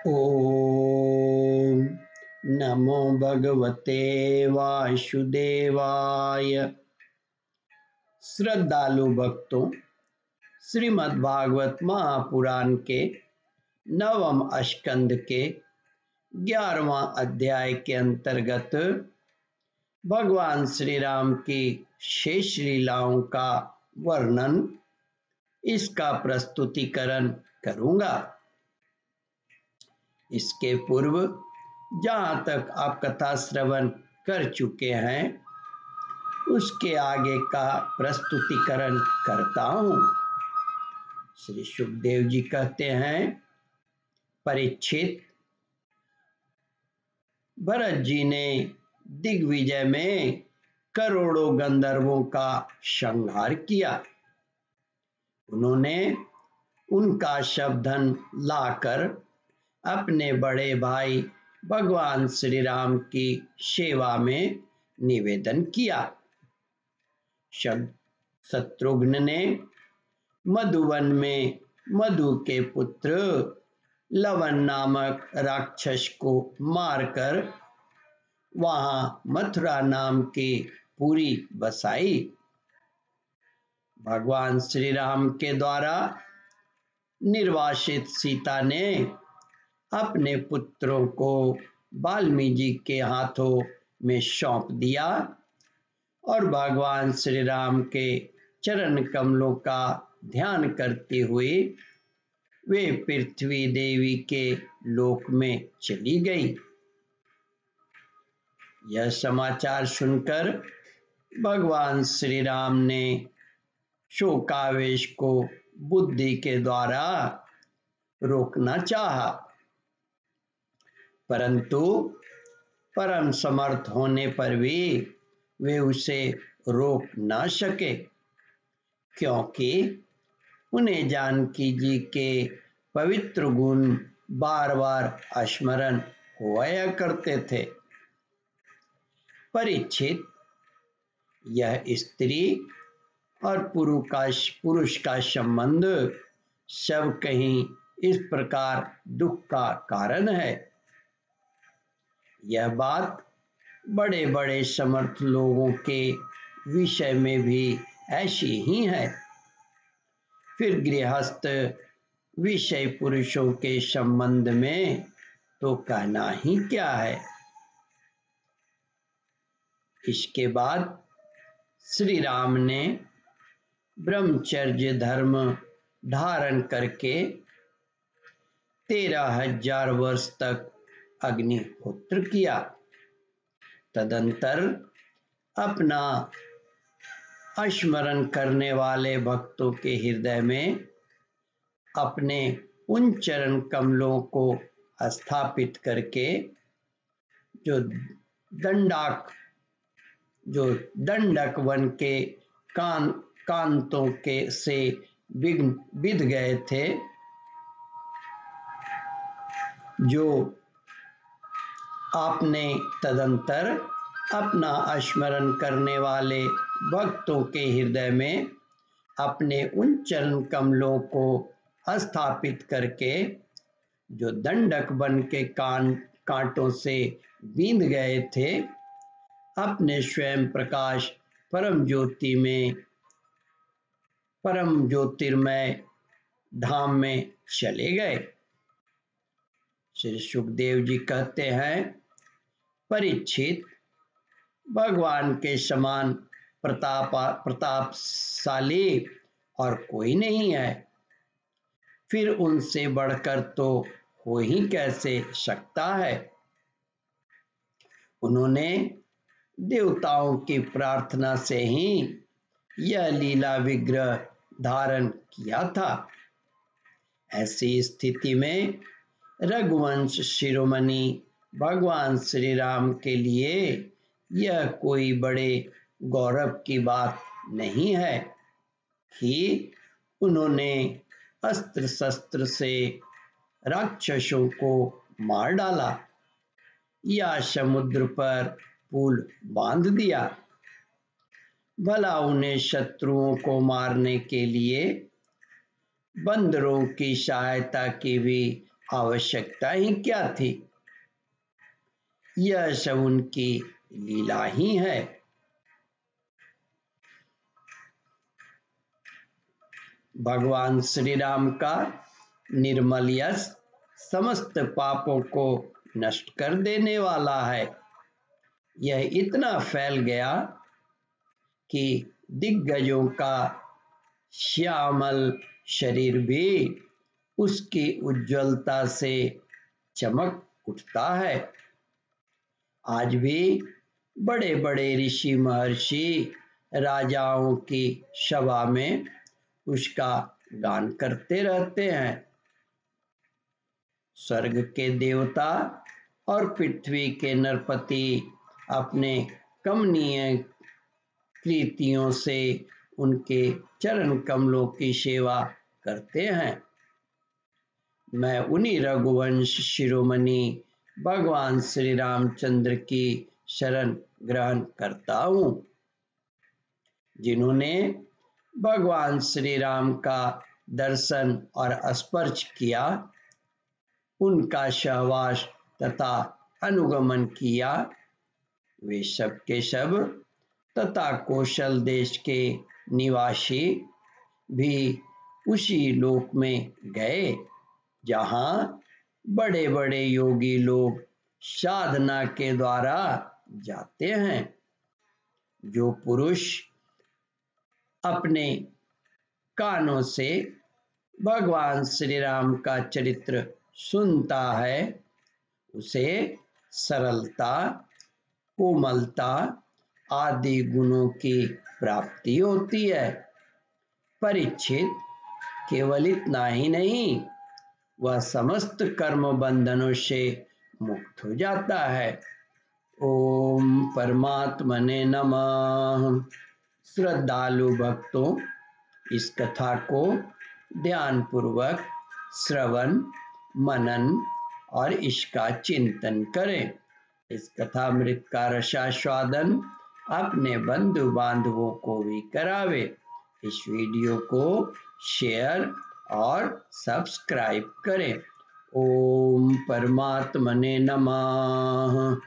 ओम नमो भगवते वासुदेवाय। श्रद्धालु भक्तों, श्रीमद् भागवत महापुराण के नवम स्कंद के 11वां अध्याय के अंतर्गत भगवान श्री राम की शेष लीलाओं का वर्णन, इसका प्रस्तुतिकरण करूंगा। इसके पूर्व जहाँ तक आप कथा श्रवण कर चुके हैं, उसके आगे का प्रस्तुतिकरण करता हूँ। श्री सुखदेव जी कहते हैं, परीक्षित, भरत जी ने दिग्विजय में करोड़ों गंधर्वों का संहार किया। उन्होंने उनका शवधन लाकर अपने बड़े भाई भगवान श्री राम की सेवा में निवेदन किया। शत्रुघ्न ने मधुवन में मधु के पुत्र लवन नामक राक्षस को मारकर वहां मथुरा नाम की पुरी बसाई। भगवान श्री राम के द्वारा निर्वासित सीता ने अपने पुत्रों को वाल्मीकि के हाथों में सौंप दिया और भगवान श्री राम के चरण कमलों का ध्यान करते हुए वे पृथ्वी देवी के लोक में चली गई। यह समाचार सुनकर भगवान श्री राम ने शोकावेश को बुद्धि के द्वारा रोकना चाहा, परंतु परम समर्थ होने पर भी वे उसे रोक ना सके, क्योंकि उन्हें जानकी जी के पवित्र गुण बार बार स्मरण हुआ करते थे। परीक्षित, यह स्त्री और पुरुष का संबंध सब कहीं इस प्रकार दुख का कारण है। यह बात बड़े बड़े समर्थ लोगों के विषय में भी ऐसी ही है। फिर गृहस्थ विषय पुरुषों के संबंध में तो कहना ही क्या है। इसके बाद श्री राम ने ब्रह्मचर्य धर्म धारण करके 13,000 वर्ष तक अग्निहोत्र किया। तदंतर अपना स्मरण करने वाले भक्तों के हृदय में अपने उन चरण कमलों को स्थापित करके जो दंडक वन के कांतों के से बिध गए थे, जो आपने तदंतर अपना स्मरण करने वाले भक्तों के हृदय में अपने उन चरण कमलों को स्थापित करके जो दंडक बन के कांटों से बींध गए थे, अपने स्वयं प्रकाश परम ज्योतिर्मय धाम में चले गए। श्री सुखदेव जी कहते हैं, परीक्षित, भगवान के समान प्रतापशाली और कोई नहीं है, फिर उनसे बढ़कर तो हो ही कैसे सकता है। उन्होंने देवताओं की प्रार्थना से ही यह लीला विग्रह धारण किया था। ऐसी स्थिति में रघुवंश शिरोमणि भगवान श्री राम के लिए यह कोई बड़े गौरव की बात नहीं है कि उन्होंने अस्त्र शस्त्र से राक्षसों को मार डाला या समुद्र पर पुल बांध दिया। भला उन्हें शत्रुओं को मारने के लिए बंदरों की सहायता की भी आवश्यकता ही क्या थी। यह सब उनकी लीला ही है। भगवान श्री राम का निर्मल यश समस्त पापों को नष्ट कर देने वाला है। यह इतना फैल गया कि दिग्गजों का श्यामल शरीर भी उसकी उज्ज्वलता से चमक उठता है। आज भी बड़े बड़े ऋषि महर्षि राजाओं की सभा में उसका गान करते रहते हैं। स्वर्ग के देवता और पृथ्वी के नरपति अपने कमनीय कृतियों से उनके चरण कमलों की सेवा करते हैं। मैं उन्हीं रघुवंश शिरोमणि भगवान श्री रामचंद्र की शरण ग्रहण करता हूँ, जिन्होंने भगवान श्री राम का दर्शन और स्पर्श किया, उनका सहवास तथा अनुगमन किया। वे सब के सब तथा कौशल देश के निवासी भी उसी लोक में गए जहाँ बड़े बड़े योगी लोग साधना के द्वारा जाते हैं। जो पुरुष अपने कानों से भगवान श्री राम का चरित्र सुनता है, उसे सरलता, कोमलता आदि गुणों की प्राप्ति होती है। परीक्षित, केवल इतना ही नहीं, वह समस्त कर्म बंधनों से मुक्त हो जाता है। ओम परमात्मने नमः। श्रद्धालु भक्तों, इस कथा को ध्यान पूर्वक श्रवण, मनन और इसका चिंतन करें। इस कथामृत का रसास्वादन अपने बंधु बांधवों को भी करावे। इस वीडियो को शेयर और सब्सक्राइब करें। ओम परमात्मने नमः।